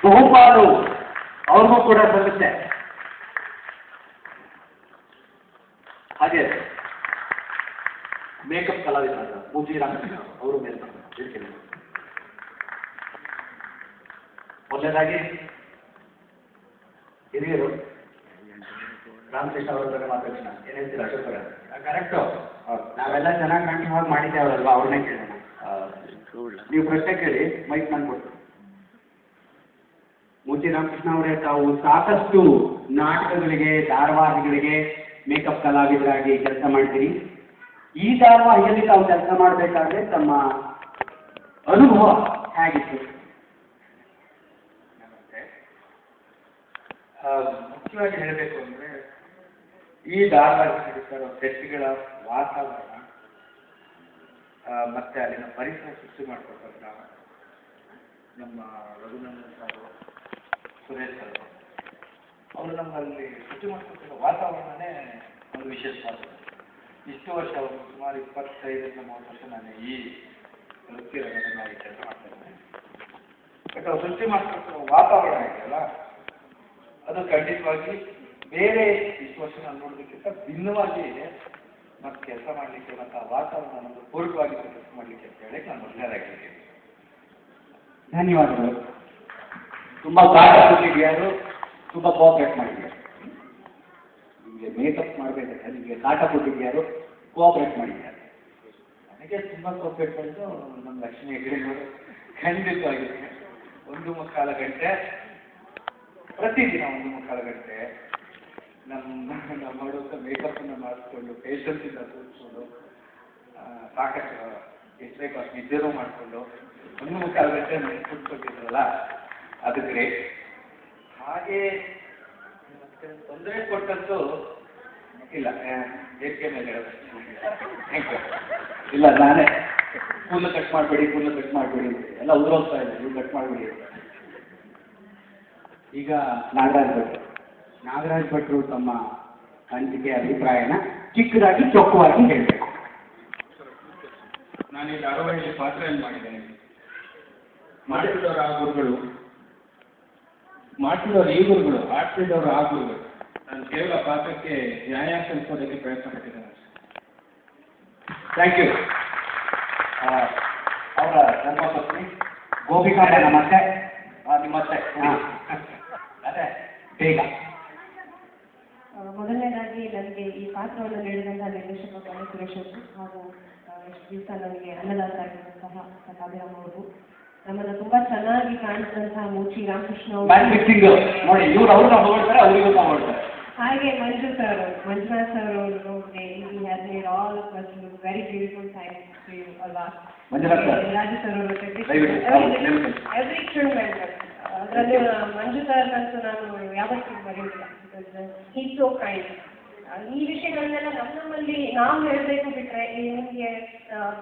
ಬಹುಪಾಲು ಅವ್ರಿಗೂ ಕೂಡ ಸಲ್ಲುತ್ತೆ. ಹಾಗೆ ಮೇಕಪ್ ಕಲಾವಿದ ಪೂಜಿ ರಾಮಕೃಷ್ಣ ಅವರು ಮೇಲೆ ಹೇಳ್ತೀನಿ. ಮೊದಲನೇದಾಗಿ ಹಿರಿಯರು ರಾಮಕೃಷ್ಣ ಅವರ ಬಗ್ಗೆ ಮಾತಾಡ್ತೀನಿ. ಏನ್ ಹೇಳ್ತೀರಾ ಅಶೋಕ್ ಅವರೇ? ಕರೆಕ್ಟು. ನಾವೆಲ್ಲ ಚೆನ್ನಾಗಿ ಕಂಠವಾಗಿ ಮಾಡಿದ್ದೇವಲ್ವಾ, ಅವ್ರನ್ನೇ ಕೇಳೋಣ. ನೀವು ಪ್ರಶ್ನೆ ಕೇಳಿ, ಮೈಕ್ ನಾನು ಕೊಡ್ತೀನಿ. ಮೂರ್ತಿ ರಾಮಕೃಷ್ಣ ಅವರೇ, ತಾವು ಸಾಕಷ್ಟು ನಾಟಕಗಳಿಗೆ, ಧಾರಾವಾಹಿಗಳಿಗೆ ಮೇಕಪ್ ಕಲಾವಿದರಾಗಿ ಕೆಲಸ ಮಾಡ್ತೀರಿ. ಈ ಧಾರಾವಾಹಿಯಲ್ಲಿ ತಾವು ಕೆಲಸ ಮಾಡಬೇಕಾದ್ರೆ ತಮ್ಮ ಅನುಭವ ಹೇಗಿತ್ತು? ನಮಸ್ತೆ. ಮುಖ್ಯವಾಗಿ ಹೇಳಬೇಕು ಅಂದರೆ, ಈ ಧಾರಾವಾಹಿ ನಡೀತಾರೋ ಸೆಟ್ಗಳ ವಾತಾವರಣ ಮತ್ತೆ ಅಲ್ಲಿನ ಪರಿಸರ ಸೃಷ್ಟಿ ಮಾಡಿಕೊಡ್ತಾರೆ ನಾವು. ನಮ್ಮ ರಘುನಂದನ್ ಸರ್, ಸುರೇಶ್ ಸರ್ ಅವರು ನಮ್ಮಲ್ಲಿ ಸೃಷ್ಟಿ ಮಾಡಿಕೊಟ್ಟಿರೋ ವಾತಾವರಣನೇ ಒಂದು ವಿಶೇಷವಾದ. ಇಷ್ಟು ವರ್ಷ ಸುಮಾರು 25-30 ವರ್ಷ ನಾನು ಈ ವೃತ್ತಿ ರಂಗದಲ್ಲಿ ಕೆಲಸ ಮಾಡ್ತಾ ಇದ್ದೇನೆ. ಬಟ್ ಅವ್ರು ಸೃಷ್ಟಿ ಮಾಡಿಕೊಟ್ಟಿರೋ ವಾತಾವರಣ ಇದೆಯಲ್ಲ, ಅದು ಖಂಡಿತವಾಗಿ ಬೇರೆ ಇಷ್ಟು ವರ್ಷ ನಾನು ನೋಡೋದಕ್ಕಿಂತ ಭಿನ್ನವಾಗಿ ಮತ್ತು ಕೆಲಸ ಮಾಡಲಿಕ್ಕೆ ಮತ್ತು ಆ ವಾತಾವರಣ ನಮಗೆ ಪೂರಕವಾಗಿ ಕೆಲಸ ಮಾಡಲಿಕ್ಕೆ ಅಂತ ಹೇಳಿ ನಾನು ಮೊದಲನೇದಾಗಿದ್ದೀನಿ. ಧನ್ಯವಾದಗಳು. ತುಂಬಾ ಕಾಟ ಕೊಟ್ಟಿದ್ಯಾರು, ತುಂಬಾ ಕೋಆಪರೇಟ್ ಮಾಡಿದ್ಯಾರು. ನಿಮಗೆ ಮೇಕಪ್ ಮಾಡಬೇಕಾದ್ರೆ ನಿಮಗೆ ಕಾಟ ಕೊಟ್ಟಿದ್ಯಾರು, ಕೋಆಪರೇಟ್ ಮಾಡಿದ್ಯಾರು? ನನಗೆ ತುಂಬ ಕೋಪರೇಟ್ ಮಾಡಿದ್ದು ನಮ್ಮ ಲಕ್ಷ್ಮೀ ಹೆಗಡೆಯವರು. ಖಂಡಿತವಾಗಿದೆ 1.25 ಗಂಟೆ ಪ್ರತಿದಿನ 1.25 ಗಂಟೆ ನಾವು ಮಾಡುವಂಥ ಮೇಕಪ್ಪನ್ನು ಮಾಡಿಸ್ಕೊಂಡು, ಪೇಷನ್ಸಿಂದ ಕೂರಿಸ್ಕೊಂಡು, ಸಾಕಷ್ಟು ಎಷ್ಟು ಬೇಕು ಅಷ್ಟು ನಿದ್ದೆನೂ ಮಾಡಿಕೊಂಡು 1.25 ಗಂಟೆ ಕೂತ್ಕೊಟ್ಟಿದ್ರಲ್ಲ, ಅದು ಗ್ರೇಟ್. ಹಾಗೆ ಮತ್ತೆ ತೊಂದರೆ ಕೊಟ್ಟದ್ದು ಇಲ್ಲ, ಏಕೆ ಮೇಲೆ ಹೇಳೋದು. ಇಲ್ಲ, ನಾನೇ ಕೂದಲು ಕಟ್ ಮಾಡಬೇಡಿ, ಕೂದಲು ಕಟ್ ಮಾಡಬೇಡಿ ಎಲ್ಲ ಉದುರೋಗ್ತಾ ಇದೆ, ನೀವು ಕಟ್ ಮಾಡಬೇಡಿ. ಈಗ ನಾಗರಾಜ್ ಭಟ್ರು ತಮ್ಮ ಅನಿಸಿಕೆ ಅಭಿಪ್ರಾಯನ ಚಿಕ್ಕದಾಗಿ ಚೊಕ್ಕವಾಗಿ ಹೇಳಬೇಕು. ನಾನು ಈ ಧಾರಾವಾಹಿಯಲ್ಲಿ ಪಾತ್ರವನ್ನು ಮಾಡಿದ್ದೇನೆ. ಮಾಡ್ತಿದ್ದವರು ಆ ಗುರುಗಳು, ಮಾಡ್ತಿದ್ದವರು ಈ ಗುರುಗಳು, ಆಡ್ತಿದ್ದವರು ಆ ಗುರುಗಳು. ನಾನು ಕೇವಲ ಪಾತ್ರಕ್ಕೆ ನ್ಯಾಯ ಕಲಿಸೋದಕ್ಕೆ ಪ್ರಯತ್ನ ಪಟ್ಟಿದ್ದೇನೆ. Thank you. ಅವರ ಧರ್ಮಪತ್ನಿ ಗೋಪಿಕಾ ನಮಸ್ತೆ. ನಿಮ್ಮತ್ತೆ ಅದೇ ಬೇಗ. ಮೊದಲನೇದಾಗಿ ನನಗೆ ಈ ಪಾತ್ರವನ್ನು ನೀಡಿದಂತಹ ನಿರ್ದೇಶಕ ಸುರೇಶ್ ಅವರು ಹಾಗೂ ಎಷ್ಟು ದಿವಸ ನನಗೆ ಅನ್ನದಾತ ಆಗಿರುವಂತಹ ಕಾವ್ಯರಾಮ್ ಅವರು, ನಮ್ಮನ್ನು ತುಂಬಾ ಚೆನ್ನಾಗಿ ಕಾಣಿಸಿದಂತಹ ಮೂರ್ತಿ ರಾಮಕೃಷ್ಣ ಅವರು, ನೋಡಿ ಇವ್ರು ಅವ್ರನ್ನ ಹೊಗಳ್ತಾರೆ, ಅವರಿಗೂ ಹೊಗಳ್ತಾರೆ. ಹಾಗೆ ಮಂಜುನಾಥ್ ಸರ್ ಅವರು ಆಲ್ ವೆರಿ ಬ್ಯೂಟಿಫುಲ್ ಥ್ಯಾಂಕ್ಸ್ ಅಲ್ವಾ. ರಾಜು ಸರ್ ಅವರು ಎವ್ರಿ ಸ್ಟೂಡೆಂಟ್ ಅದರಲ್ಲಿ ಮಂಜು ಸರ್ ಅಂತೂ ನಾನು ಯಾವತ್ತೂ ಬರೆಯೋದಿಲ್ಲ. Because he so kind. ಈ ವಿಷಯಗಳನ್ನೆಲ್ಲ ನಮ್ಮಲ್ಲಿ ನಾವು ಹೇಳಬೇಕು ಬಿಟ್ಟರೆ ನಿಮಗೆ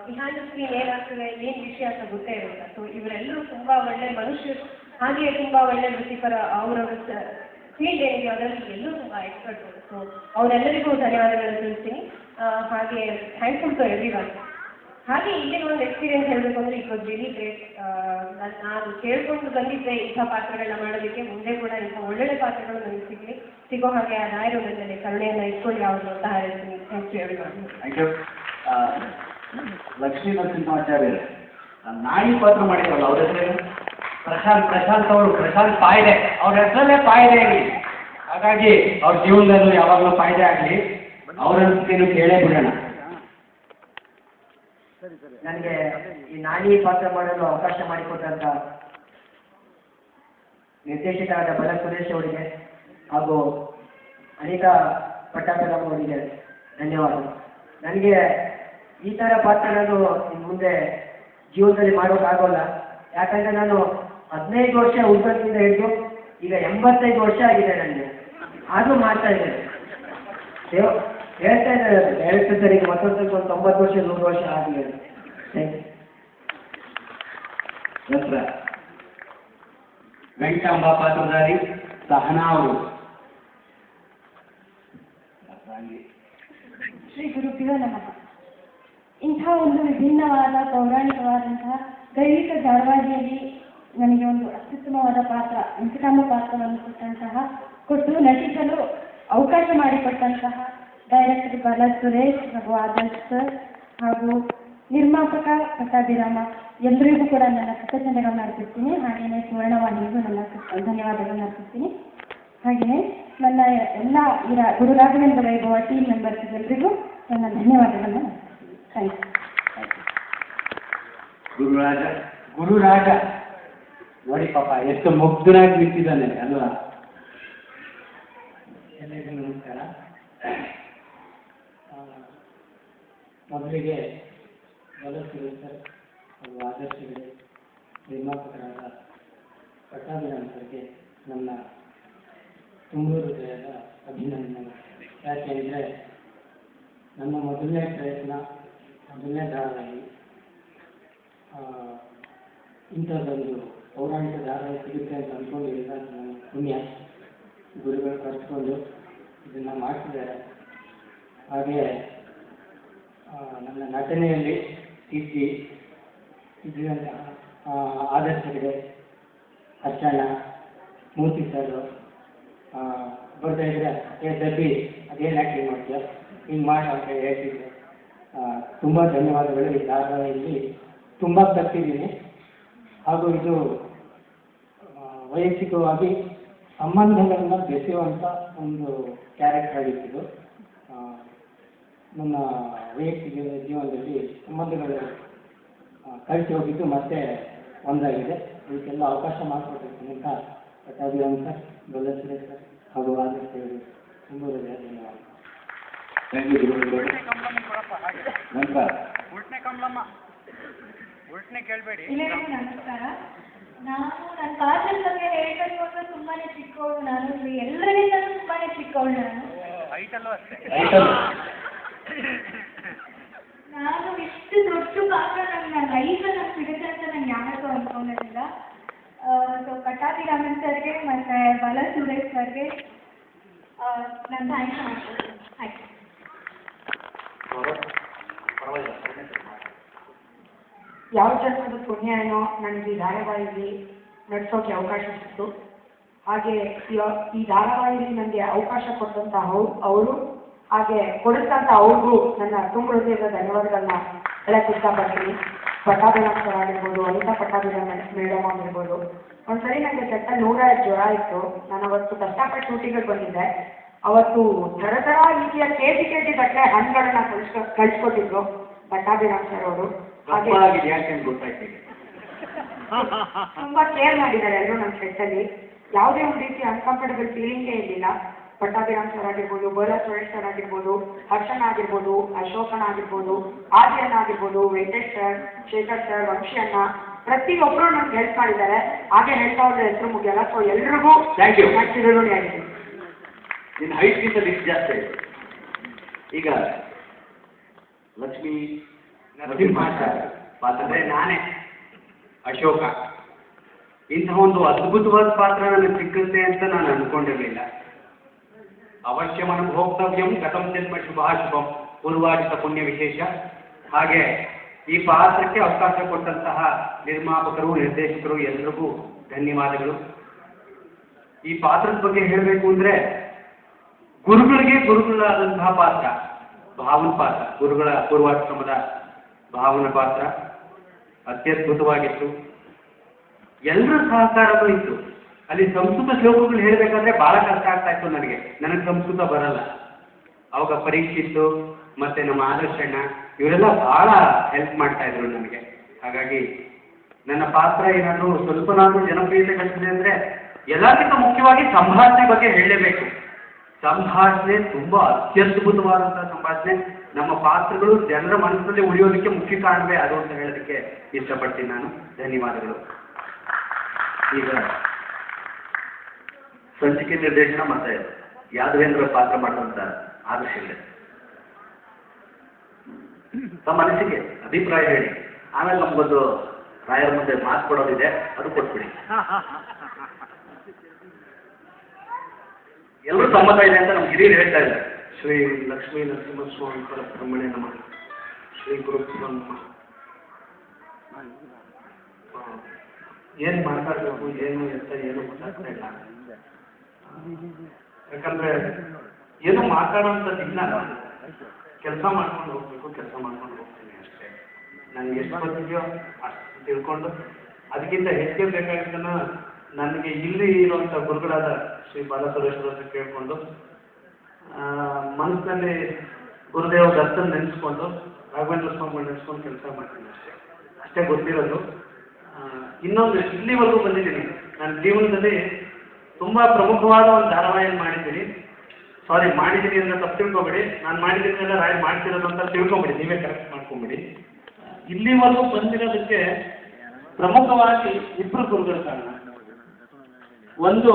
ಬಿಹೈಂಡ್ ದ ಸ್ಕ್ರೀನ್ ಏನಾಗ್ತದೆ, ಏನು ವಿಷಯ ಅಂತ ಗೊತ್ತೇ ಇರೋಲ್ಲ. ಸೊ ಇವರೆಲ್ಲರೂ ತುಂಬ ಒಳ್ಳೆ ಮನುಷ್ಯರು, ಹಾಗೆಯೇ ತುಂಬ ಒಳ್ಳೆ ವೃತ್ತಿಪರ ಅವರವರ ಫೀಲ್ಡ್ ಏನಿದೆ ಅದರಲ್ಲಿ ಎಲ್ಲರೂ ತುಂಬ ಎಕ್ಸ್ಪರ್ಟ್. ಸೊ ಅವರೆಲ್ಲರಿಗೂ ಧನ್ಯವಾದಗಳನ್ನು ತಿಳಿಸ್ತೀನಿ. ಹಾಗೆ ಥ್ಯಾಂಕ್ಫುಲ್ ಟು ಎವ್ರಿ ಒನ್. ಹಾಗೆ ಇಲ್ಲಿನ ಒಂದು ಎಕ್ಸ್ಪೀರಿಯನ್ಸ್ ಹೇಳಬೇಕು ಅಂದರೆ ಇಟ್ ವಾಸ್ ರಿಯಲಿ ಗ್ರೇಟ್. ನಾನು ಕೇಳ್ಕೊಂಡು ಬಂದಿದ್ದೆ ಇಂಥ ಪಾತ್ರಗಳನ್ನ ಮಾಡೋದಕ್ಕೆ, ಮುಂದೆ ಕೂಡ ಇಂಥ ಒಳ್ಳೊಳ್ಳೆ ಪಾತ್ರಗಳು ನನಗೆ ಸಿಗೋ ಹಾಗೆ ಆ ನಾಯರು ನನ್ನಲ್ಲಿ ಕರುಣೆಯನ್ನು ಇಟ್ಕೊಳ್ಳಿ ಅವರು ಅಂತ ಹೇಳ್ತೀನಿ. Thank you everyone. Thank you. Lakshmi ನರಸಿಂಹಾಚಾರ್ಯರು ನಾಯಿ ಪಾತ್ರ ಮಾಡಿದ್ರಲ್ಲ, ಅವ್ರ ಹೆಸರೇನು? ಪ್ರಶಾಂತ್ ಅವರು, ಪ್ರಶಾಂತ್ ಪಾಯ್ದೆ, ಅವ್ರ ಹೆಸರಲ್ಲೇ ಪಾಯ್ದೆ ಆಗಲಿ. ಹಾಗಾಗಿ ಅವ್ರ ಜೀವನದಲ್ಲೂ ಯಾವಾಗಲೂ ಫಾಯ್ದೆ ಆಗಲಿ. ಅವ್ರ ಅನಿಸಿಕೆಯನ್ನು ಕೇಳೇ ಬಿಡೋಣ. ನನಗೆ ಈ ನಾಯಿ ಪಾತ್ರ ಮಾಡಲು ಅವಕಾಶ ಮಾಡಿಕೊಟ್ಟಂತ ನಿರ್ದೇಶಕರಾದ ಬಲ ಸುರೇಶ್ ಅವರಿಗೆ ಹಾಗೂ ಅನಿತಾ ಪಟ್ಟಾಭಿರಾಮ್ ಅವರಿಗೆ ಧನ್ಯವಾದ. ನನಗೆ ಈ ಥರ ಪಾತ್ರ ನಾನು ಮುಂದೆ ಜೀವನದಲ್ಲಿ ಮಾಡೋಕ್ಕಾಗೋಲ್ಲ. ಯಾಕಂದರೆ ನಾನು 15 ವರ್ಷ ಉದ್ಯೋಗದಿಂದ ಹಿಡಿದು ಈಗ 85 ವರ್ಷ ಆಗಿದೆ ನನಗೆ. ಆದರೂ ಮಾಡ್ತಾ ಇದ್ದೇನೆ. ಹೇಳ್ತಾ ಇದ್ದಾರೆ ಡೈರೆಕ್ಟರ್ ಸರ್, ಈಗ ಮತ್ತೊಂದು 90 ವರ್ಷ 100 ವರ್ಷ ಆಗಿದೆ. ನಂತರ ವೆಂಕಟಾಂಬ ಪಾತ್ರಧಾರಿ ಸಹನಾ ಅವರು. ಶ್ರೀ ಗುರುಭ್ಯೋ ನಮಃ. ಇಂಥ ಒಂದು ವಿಭಿನ್ನವಾದ ಪೌರಾಣಿಕವಾದಂತಹ ದೈವಿಕ ಧಾರಾವಾಹಿಯಲ್ಲಿ ನನಗೆ ಒಂದು ಅತ್ಯುತ್ತಮವಾದ ಪಾತ್ರ, ಇಂತಿಕಾಂಬ ಪಾತ್ರವನ್ನು ಕೊಟ್ಟು ನಟಿಸಲು ಅವಕಾಶ ಮಾಡಿಕೊಟ್ಟಂತಹ ಡೈರೆಕ್ಟರ್ ಬಾಲಾಜಿ ಸುರೇಶ್ ಹಾಗೂ ಆದರ್ಶ್ ಸರ್ ಹಾಗೂ ನಿರ್ಮಾಪಕ ಪಟ್ಟಾಭಿರಾಮ ಎಲ್ಲರಿಗೂ ಕೂಡ ನನ್ನ ಕೃತಜ್ಞತೆಗಳನ್ನು ಅರ್ಪಿಸ್ತೀನಿ. ಹಾಗೆಯೇ ಸುವರ್ಣವಾಹಿನಿಗೂ ನನ್ನ ಧನ್ಯವಾದಗಳನ್ನು ಅರ್ಪಿಸ್ತೀನಿ. ಹಾಗೆಯೇ ನನ್ನ ಎಲ್ಲ ಗುರು ರಾಘವೇಂದ್ರ ವೈಭವ ಟೀಮ್ ಮೆಂಬರ್ಸ್ ಎಲ್ಲರಿಗೂ ನನ್ನ ಧನ್ಯವಾದಗಳನ್ನು ಥ್ಯಾಂಕ್ ಯು. ಗುರುರಾಜ ನೋಡಿ ಪಾಪ ಎಷ್ಟು ಮುಗ್ಧನಾಗಿ ನಿಂತಿದ್ದಾನೆ ಅಲ್ವಾ. ಎಲ್ಲರಿಗೂ ನಮಸ್ಕಾರ. ಮೊದಲಿಗೆ ಬಾಲಾಜಿ ಸರ್ ಹಾಗೂ ಆದರ್ಶಗಳಿಗೆ ನಿರ್ಮಾಪಕರಾದ ಪಟ್ಟಾಭಿರಾಮ್ ಸರ್ಗೆ ನನ್ನ ತುಂಬ ಹೃದಯದ ಅಭಿನಂದನೆ. ಯಾಕೆಂದರೆ ನನ್ನ ಮೊದಲನೇ ಪ್ರಯತ್ನ, ಮೊದಲನೇ ಧಾರಾವಾಹಿ, ಇಂಥದ್ದೊಂದು ಪೌರಾಣಿಕ ಧಾರಾವಾಹಿ ಸಿಗುತ್ತೆ ಅಂತ ಅಂದ್ಕೊಂಡಿಲ್ಲ. ನನ್ನ ಪುಣ್ಯ ಗುರುಗಳು ಕರೆಸ್ಕೊಂಡು ಇದನ್ನು ಮಾಡ್ತಿದ್ದಾರೆ. ಹಾಗೆ ನನ್ನ ನಟನೆಯಲ್ಲಿ ಇದ್ದಂತಹ ಆದರ್ಶರಿಗೆ ಅರ್ಚಣ್ಣ, ಮೂರ್ತಿ ಸರ್ ಬರ್ತಾ ಇದ್ರೆ ದಬ್ಬಿ ಅದೇನು ಆ್ಯಕ್ಟಿಂಗ್ ಮಾಡ್ತೀಯ ಹಿಂಗೆ ಮಾಡಿ ಅಂತ ಹೇಳ್ತಿದ್ದೆ. ತುಂಬ ಧನ್ಯವಾದಗಳು. ಈ ಧಾರಾವಾಹಿಯಲ್ಲಿ ತುಂಬ ಕಲ್ತಿದ್ದೀನಿ. ಹಾಗೂ ಇದು ವೈಯಕ್ತಿಕವಾಗಿ ಸಂಬಂಧಗಳನ್ನು ಬೆಸೆಯುವಂಥ ಒಂದು ಕ್ಯಾರೆಕ್ಟರ್ ಆಗಿತ್ತು. ನನ್ನ ವೈಯಕ್ತಿಕ ಜೀವನದಲ್ಲಿ ಸಂಬಂಧಗಳು ಕಳಿಸಿ ಹೋಗಿದ್ದು ಮತ್ತೆ ಒಂದಾಗಿದೆ. ಇದಕ್ಕೆಲ್ಲ ಅವಕಾಶ ಮಾಡಿಕೊಟ್ಟಿರ್ತೀನಿ ಅಂತ ಪಟ್ಟಾಭಿರಾಮ್ ಸರ್, ಬಾಲಾಜಿ ಸರ್ ಹಾಗೂ ಆದರ್ಶ ಅವರು ತುಂಬ ಧನ್ಯವಾದ. ಥ್ಯಾಂಕ್ ಯು ಗುರುಗಳು. ನಂತರ ಎಲ್ಲರಿಗೂ ನಮಸ್ಕಾರ. ನಾನು ನನ್ನ ಪಾತ್ರದ ಬಗ್ಗೆ ಹೇಳ್ಬೇಕು ಅಂದ್ರೆ ತುಂಬಾನೇ ಚಿಕ್ಕವಳು. ನಾನು ಎಲ್ಲರಿಗಿಂತ ತುಂಬಾನೇ ಚಿಕ್ಕವಳು. ನಾನು ಇಷ್ಟು ದೊಡ್ಡ ಪಾತ್ರ ನನ್ನ ಲೈಫಲ್ಲಿ ನಾನು ಸಿಗುತ್ತೆ ಅಂತ ನಾನು ಯಾವತ್ತೂ ಅಂದ್ಕೊಂಡಿರಲಿಲ್ಲ. ಸೊ ಪಟ್ಟಾಭಿರಾಮನ್ ಸರ್ಗೆ ಮತ್ತು ಬಾಲಾಜಿ ಸುರೇಶ್ ಸರ್ಗೆ ನಾನು ಥ್ಯಾಂಕ್ಸ್ ಮಾಡ್ತೀನಿ. ಆಯ್ತು. ಯಾವ ಜನ್ಮದ ಪುಣ್ಯ ಏನೋ ನನಗೆ ಈ ಧಾರಾವಾಹಿಯಲ್ಲಿ ನಡ್ಸೋಕೆ ಅವಕಾಶ ಸಿಕ್ತು. ಹಾಗೆ ಈ ಧಾರಾವಾಹಿಯಲ್ಲಿ ನನಗೆ ಅವಕಾಶ ಕೊಟ್ಟಂತ ಅವರು ಹಾಗೆ ಕೊಡಿಸ್ತಂತ ಅವ್ರಿಗೂ ನನ್ನ ತುಂಬ ಹೃದಯದ ಧನ್ಯವಾದಗಳನ್ನ ಹೇಳಕ್ಕೆ ಇಷ್ಟಪಡ್ತೀನಿ. ಪಟ್ಟಾಭಿರಾಮ್ ಸರ್ ಆಗಿರ್ಬೋದು, ಅನಿತಾ ಪಟ್ಟಾಭಿರಾಮ್ ಮೇಡಮ್ ಆಗಿರ್ಬೋದು. ಒಂದ್ಸರಿ ನನಗೆ ಸೆಟ್ಟಲ್ಲಿ 100 ಜ್ವರ ಇತ್ತು. ನಾನು ಅವತ್ತು ಕಷ್ಟಪಟ್ಟು ಶೂಟಿಂಗ್ಗೆ ಬಂದಿದ್ದೆ. ಅವತ್ತು ಥರ ರೀತಿಯ ಕೆಜಿ ಗಟ್ಟಲೆ ಹಣ್ಣುಗಳನ್ನ ಕಳಿಸ್ಕೊಟ್ಟಿದ್ರು ಪಟ್ಟಾಭಿರಾಮ್ ಸರ್ ಅವರು. ಹಾಗೆ ತುಂಬಾ ಕೇರ್ ಮಾಡಿದ್ದಾರೆ ಎಲ್ಲರೂ ನನ್ನ ಸೆಟ್ಟಲ್ಲಿ. ಯಾವುದೇ ಒಂದು ರೀತಿ ಅನ್ಕಂಫರ್ಟಬಲ್ ಫೀಲಿಂಗೇ ಇರಲಿಲ್ಲ. ಪಟ್ಟಾಭಿರಾಮ್ ಸರ್ ಆಗಿರ್ಬೋದು, ಬಾಲಾಜಿ ಸುರೇಶ್ ಸರ್ ಆಗಿರ್ಬೋದು, ಹರ್ಷಣ ಆಗಿರ್ಬೋದು, ಅಶೋಕಣ್ಣ ಆಗಿರ್ಬೋದು, ಆದಿಯಣ್ಣ ಆಗಿರ್ಬೋದು, ವೆಂಕಟೇಶ್ ಸರ್, ಶೇಖರ್ ಸರ್, ವಂಶಿ ಅಣ್ಣ, ಪ್ರತಿಯೊಬ್ಬರು ನಮ್ಗೆ ಹೆಲ್ಪ್ ಮಾಡಿದ್ದಾರೆ. ಹಾಗೆ ಹೇಳ್ತಾ ಹೋದ್ರೆ ಹೆಸರು ಮುಗಿಯಲ್ಲ. ಸೊ ಎಲ್ರಿಗೂ ಚಿರಋಣಿ ಆಗಿದೆ. ನಿನ್ನ ಹೈಟ್ಗಿಂತ ಲಿಸ್ಟ್ ಜಾಸ್ತಿ ಇದೆ. ಈಗ ಲಕ್ಷ್ಮೀ ಪಾತ್ರ ನಾನೇ ಅಶೋಕ. ಇಂತಹ ಒಂದು ಅದ್ಭುತವಾದ ಪಾತ್ರ ನನಗೆ ಸಿಕ್ಕುತ್ತೆ ಅಂತ ನಾನು ಅಂದ್ಕೊಂಡಿರಲಿಲ್ಲ. ಅವಶ್ಯಂ ಅನುಭೋಕ್ತವ್ಯಂ ಗತಂ ಜನ್ಮ ಶುಭಾಶುಭಂ ಪೂರ್ವಾಜಿತ ಪುಣ್ಯ ವಿಶೇಷ. ಹಾಗೆ ಈ ಪಾತ್ರಕ್ಕೆ ಅವಕಾಶ ಕೊಟ್ಟಂತಹ ನಿರ್ಮಾಪಕರು, ನಿರ್ದೇಶಕರು ಎಲ್ಲರಿಗೂ ಧನ್ಯವಾದಗಳು. ಈ ಪಾತ್ರದ ಬಗ್ಗೆ ಹೇಳಬೇಕು ಅಂದರೆ ಗುರುಗಳಿಗೆ ಗುರುಗಳಾದಂತಹ ಪಾತ್ರ, ಭಾವನ ಪಾತ್ರ, ಗುರುಗಳ ಪೂರ್ವಾಶ್ರಮದ ಭಾವನ ಪಾತ್ರ ಅತ್ಯದ್ಭುತವಾಗಿತ್ತು. ಎಲ್ಲರ ಸಹಕಾರಗಳು ಇತ್ತು. ಅಲ್ಲಿ ಸಂಸ್ಕೃತ ಶ್ಲೋಕಗಳು ಹೇಳಬೇಕಾದ್ರೆ ಬಹಳ ಕಷ್ಟ ಆಗ್ತಾ ಇತ್ತು ನನಗೆ ಸಂಸ್ಕೃತ ಬರಲ್ಲ. ಅವಾಗ ಪರೀಕ್ಷಿತ್ತು ಮತ್ತೆ ನಮ್ಮ ಆದರ್ಶಣ್ಣ ಇವರೆಲ್ಲ ಬಹಳ ಹೆಲ್ಪ್ ಮಾಡ್ತಾ ಇದ್ರು ನನಗೆ. ಹಾಗಾಗಿ ನನ್ನ ಪಾತ್ರ ಏನಾದರೂ ಸ್ವಲ್ಪನಾದ್ರೂ ಜನಪ್ರಿಯತೆ ಗಳಿಸಿದೆ ಅಂದರೆ ಎಲ್ಲಕ್ಕಿಂತ ಮುಖ್ಯವಾಗಿ ಸಂಭಾಷಣೆ ಬಗ್ಗೆ ಹೇಳಲೇಬೇಕು. ಸಂಭಾಷಣೆ ತುಂಬಾ ಅತ್ಯದ್ಭುತವಾದಂತಹ ಸಂಭಾಷಣೆ. ನಮ್ಮ ಪಾತ್ರಗಳು ಜನರ ಮನಸ್ಸಲ್ಲಿ ಉಳಿಯೋದಕ್ಕೆ ಮುಖ್ಯ ಕಾರಣವೇ ಅದು ಅಂತ ಹೇಳೋದಕ್ಕೆ ಇಷ್ಟಪಡ್ತೀನಿ ನಾನು. ಧನ್ಯವಾದಗಳು. ಈಗ ಸಂಚಿಕೆ ನಿರ್ದೇಶನ ಮತ್ತೆ ಯಾದವೇಂದ್ರ ಪಾತ್ರ ಮಾಡುವಂತ ಆದರ್ಶ ಇದೆ. ತಮ್ಮ ಅನಿಸಿಕೆ ಅಭಿಪ್ರಾಯ ಹೇಳಿ. ಆಮೇಲೆ ನಮಗೊಂದು ರಾಯರ ಮುಂದೆ ಮಾತು ಕೊಡೋದಿದೆ, ಅದು ಕೊಟ್ಬಿಡಿ. ಎಲ್ಲರೂ ಸಮ್ಮತ ಇದೆ ಅಂತ ನಮ್ಮ ಹಿರಿಯರು ಹೇಳ್ತಾ ಇದ್ದಾರೆ. ಶ್ರೀ ಲಕ್ಷ್ಮೀ ನರಸಿಂಹಸ್ವಾಮಿ ಪರಬ್ರಹ್ಮಣ್ಯ ನಮಃ. ಶ್ರೀ ಗುರು ಏನು ಮಾತಾಡಬೇಕು ಏನು ಅಂತ ಏನು ಗೊತ್ತಾಗ್ತಾ ಇಲ್ಲ. ಯಾಕಂದ್ರೆ ಏನು ಮಾತಾಡೋಂಥದ್ದಿಲ್ಲ. ಕೆಲಸ ಮಾಡ್ಕೊಂಡು ಹೋಗ್ಬೇಕು, ಕೆಲಸ ಮಾಡ್ಕೊಂಡು ಹೋಗ್ತೀನಿ ಅಷ್ಟೇ. ನನಗೆ ಎಷ್ಟು ಗೊತ್ತಿದೆಯೋ ಅಷ್ಟು ತಿಳ್ಕೊಂಡು ಅದಕ್ಕಿಂತ ಹೆಚ್ಚಿಗೆ ಬೇಕಾಗಿದ್ದನ್ನು ನನಗೆ ಇಲ್ಲಿ ಇರುವಂಥ ಗುರುಗಳಾದ ಶ್ರೀ ಬಾಲಸುರೇಶ್ವರ ಹತ್ರ ಕೇಳಿಕೊಂಡು ಮನಸ್ಸಿನಲ್ಲಿ ಗುರುದೇವ ದತ್ತನ ನೆನೆಸ್ಕೊಂಡು ರಾಘವೇಂದ್ರ ಸ್ವಾಮಿಗಳು ನೆನೆಸ್ಕೊಂಡು ಕೆಲಸ ಮಾಡ್ತೀನಿ ಅಷ್ಟೇ. ಅಷ್ಟೇ ಗೊತ್ತಿರೋದು. ಇನ್ನೊಂದು ಇಲ್ಲಿವರೆಗೂ ಬಂದಿದ್ದೀನಿ ನನ್ನ ಜೀವನದಲ್ಲಿ ತುಂಬ ಪ್ರಮುಖವಾದ ಒಂದು ಧಾರಾವಾಹಿಯನ್ನು ಮಾಡಿದ್ದೀನಿ ಅಂತ ತಪ್ಪು ತಿಳ್ಕೊಬೇಡಿ. ನಾನು ಮಾಡಿದ್ದೀನೆಲ್ಲ ರಾಯ್ ಮಾಡ್ತಿರೋದು ಅಂತ ತಿಳ್ಕೊಬೇಡಿ, ನೀವೇ ಕರೆಕ್ಟ್ ಮಾಡ್ಕೊಂಬಿಡಿ. ಇಲ್ಲಿವರೆಗೂ ಬಂದಿರೋದಕ್ಕೆ ಪ್ರಮುಖವಾಗಿ ಇಬ್ಬರು ಗುರುಗಳ ಕಾರಣ. ಒಂದು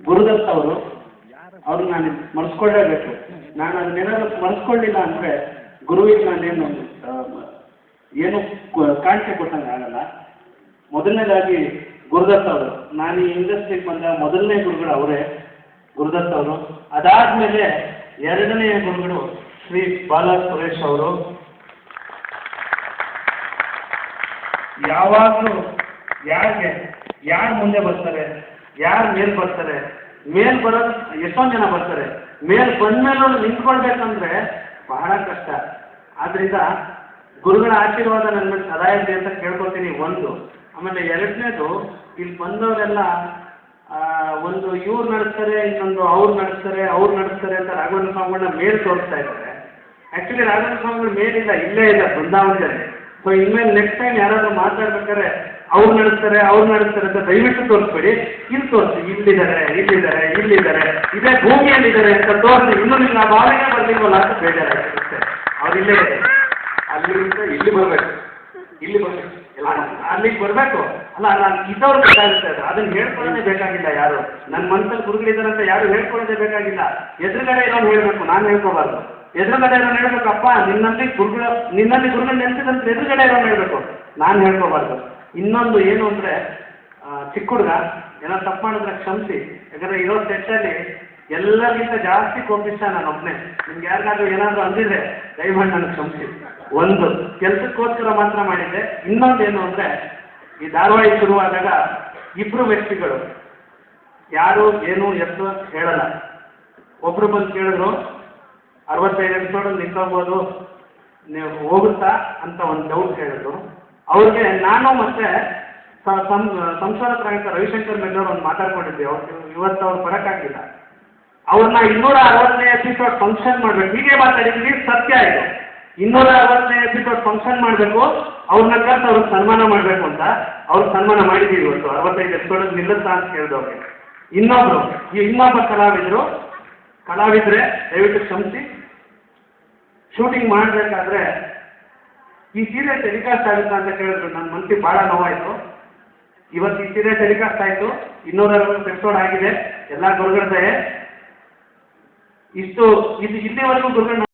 ಗುರುದತ್ ಅವರು, ಅವ್ರನ್ನ ನಾನು ಮರೆಸ್ಕೊಳ್ಳೇಬೇಕು. ನಾನು ಅದನ್ನೇನಾದ್ರು ಮರೆಸ್ಕೊಳ್ಳಿಲ್ಲ ಅಂದರೆ ಗುರುವಿಗೆ ನಾನೇನು ಏನು ಕಾಣಿಕೆ ಕೊಟ್ಟಂಗೆ ಆಗಲ್ಲ. ಮೊದಲನೇದಾಗಿ ಗುರುದತ್ ಅವರು, ನಾನು ಈ ಇಂಡಸ್ಟ್ರಿಗೆ ಬಂದ ಮೊದಲನೇ ಗುರುಗಳು ಅವರೇ, ಗುರುದತ್ ಅವರು. ಅದಾದಮೇಲೆ ಎರಡನೆಯ ಗುರುಗಳು ಶ್ರೀ ಬಾಲ ಸುರೇಶ್ ಅವರು. ಯಾವಾಗಲೂ ಯಾರು ಮುಂದೆ ಬರ್ತಾರೆ, ಯಾರು ಮೇಲ್ ಬರ್ತಾರೆ, ಮೇಲ್ ಬರೋದು ಎಷ್ಟೊಂದು ಜನ ಬರ್ತಾರೆ, ಮೇಲ್ ಬಂದ್ಮೇಲೆ ನಿಂತ್ಕೊಳ್ಬೇಕಂದ್ರೆ ಬಹಳ ಕಷ್ಟ. ಆದ್ರಿಂದ ಗುರುಗಳ ಆಶೀರ್ವಾದ ನನ್ನ ಮೇಲೆ ಸದಾ ಇರಲಿ ಅಂತ ಕೇಳ್ಕೊತೀನಿ ಒಂದು. ಆಮೇಲೆ ಎರಡನೇದು, ಇಲ್ಲಿ ಬಂದವರೆಲ್ಲ ಒಂದು ಇವ್ರು ನಡೆಸ್ತಾರೆ, ಇನ್ನೊಂದು ಅವ್ರು ನಡೆಸ್ತಾರೆ ಅಂತ ರಾಘವೇಂದ್ರ ಸ್ವಾಮಿಗಳನ್ನ ಮೇಲ್ ತೋರಿಸ್ತಾ ಇದ್ದಾರೆ. ಆ್ಯಕ್ಚುಲಿ ರಾಘವೇಂದ್ರ ಸ್ವಾಮಿಗಳು ಮೇಲಿಲ್ಲ, ಇಲ್ಲೇ ಇಲ್ಲ ಬೃಂದಾವನದಲ್ಲಿ. ಸೊ ಇನ್ಮೇಲೆ ನೆಕ್ಸ್ಟ್ ಟೈಮ್ ಯಾರಾದರೂ ಮಾತಾಡ್ಬೇಕಾದ್ರೆ ಅವ್ರು ನಡೆಸ್ತಾರೆ ಅಂತ ದಯವಿಟ್ಟು ತೋರಿಸ್ಬೇಡಿ. ಇಲ್ಲಿ ತೋರಿಸಿ, ಇಲ್ಲಿದ್ದಾರೆ, ಇದೇ ಭೂಮಿಯಲ್ಲಿದ್ದಾರೆ ಅಂತ ತೋರಿಸಿ. ಇನ್ನೂ ನಿಮ್ಗೆ ಆ ಭಾವನೆ ಬರ್ಲಿಲ್ವಲ್ಲ ಅಂತ ಬೇಜಾರಾಗುತ್ತೆ. ಅವ್ರು ಇಲ್ಲೇ ಇದೆ, ಅಲ್ಲಿಂದ ಇಲ್ಲಿ ಬರಬೇಕು, ಅಲ್ಲಿಗೆ ಬರಬೇಕು. ಅಲ್ಲ ನಾನು ಇದ್ದವ್ರು ಬೇಕಾಗುತ್ತೆ. ಅದನ್ನ ಹೇಳ್ಕೊಳ್ಳೋದೇ ಬೇಕಾಗಿಲ್ಲ ಯಾರು. ನನ್ನ ಮನಸ್ಸಲ್ಲಿ ಗುರುಗಳಿದ್ದಾರೆ ಅಂತ ಯಾರು ಹೇಳ್ಕೊಳ್ಳೋದೇ ಬೇಕಾಗಿಲ್ಲ. ಎದುರುಗಡೆ ಇರೋನು ಹೇಳ್ಬೇಕು, ನಾನು ಹೇಳ್ಕೋಬಾರ್ದು. ಎದುರುಗಡೆ ಇರೋನು ಹೇಳ್ಬೇಕಪ್ಪ, ನಿನ್ನಲ್ಲಿ ಗುರುಗಳು ನೆನೆಸಿದಂತ ಎದುರುಗಡೆ ಇರೋನು ಹೇಳ್ಬೇಕು, ನಾನು ಹೇಳ್ಕೋಬಾರ್ದು. ಇನ್ನೊಂದು ಏನು ಅಂದರೆ, ಚಿಕ್ಕ ಹುಡುಗ ಏನಾದ್ರು ತಪ್ಪು ಮಾಡಿದ್ರೆ ಕ್ಷಮಿಸಿ. ಯಾಕಂದರೆ ಇರೋ ಸೆಟ್ಟಲ್ಲಿ ಎಲ್ಲರಿಗಿಂತ ಜಾಸ್ತಿ ಕೋಪಿಷ್ಟ ನಾನು ಒಬ್ಬನೇ. ನಿಮ್ಗೆ ಯಾರಿಗಾದ್ರೂ ಏನಾದರೂ ಅಂದಿದ್ರೆ ದಯಮಾಡಿ ನನಗೆ ಕ್ಷಮಿಸಿ. ಒಂದು ಕೆಲಸಕ್ಕೋಸ್ಕರ ಮಾತ್ರ ಮಾಡಿದ್ದೆ. ಇನ್ನೊಂದೇನು ಅಂದರೆ, ಈ ಧಾರಾವಾಹಿ ಶುರುವಾದಾಗ ಇಬ್ಬರು ವ್ಯಕ್ತಿಗಳು ಯಾರು ಏನು ಎಷ್ಟು ಹೇಳಲ್ಲ. ಒಬ್ರು ಬಂದು ಕೇಳಿದ್ರು, 65 ಎಪಿಸೋಡಲ್ಲಿ ನಿಂತ್ಕೋಬೋದು, ನೀವು ಹೋಗುತ್ತಾ ಅಂತ ಒಂದು ಡೌಟ್ ಕೇಳಿದ್ರು. ಅವ್ರಿಗೆ ನಾನು ಮತ್ತೆ ಸಂಶೋಧಕರಾಗಿದ್ದ ರವಿಶಂಕರ್ ಮೆಲ್ಲೋರು ಒಂದು ಮಾತಾಡ್ಕೊಂಡಿದ್ವಿ. ಇವತ್ತು ಅವ್ರು ಬರೋಕ್ಕಾಗಲಿಲ್ಲ. ಅವ್ರನ್ನ 260ನೇ ಎಪಿಸೋಡ್ ಫಂಕ್ಷನ್ ಮಾಡಬೇಕು. ಹೀಗೆ ಮಾತಾಡಿದ್ವಿ, ಸತ್ಯ ಇದು. 260ನೇ ಎಪಿಸೋಡ್ ಫಂಕ್ಷನ್ ಮಾಡಬೇಕು, ಅವ್ರನ್ನ ಕರೆದು ಅವ್ರಿಗೆ ಸನ್ಮಾನ ಮಾಡಬೇಕು ಅಂತ. ಅವ್ರಿಗೆ ಸನ್ಮಾನ ಮಾಡಿದ್ದೀವಿ ಇವತ್ತು. 65 ಎಪಿಸೋಡ್ ನಿಲ್ಲುತ್ತಾ ಅಂತ ಕೇಳಿದವ್ರಿಗೆ. ಇನ್ನೊಬ್ಬ ಕಲಾವಿದ್ರೆ ದಯವಿಟ್ಟು ಕ್ಷಮಿಸಿ. ಶೂಟಿಂಗ್ ಮಾಡಬೇಕಾದ್ರೆ ಈ ಸೀರಿಯಲ್ ಟೆಲಿಕಾಸ್ಟ್ ಆಗುತ್ತಾ ಅಂತ ಕೇಳಿದ್ರು. ನನ್ನ ಮನಸ್ಸಿಗೆ ಭಾಳ ನೋವಾಯಿತು. ಇವತ್ತು ಈ ಸೀರಿಯಲ್ ಟೆಲಿಕಾಸ್ಟ್ ಆಯಿತು, 260 ಎಪಿಸೋಡ್ ಆಗಿದೆ, ಎಲ್ಲ ಗುರುಗಳ ದಯೆ. ಇಲ್ಲಿವರೆಗೂ ಗುರುಗಳನ್ನ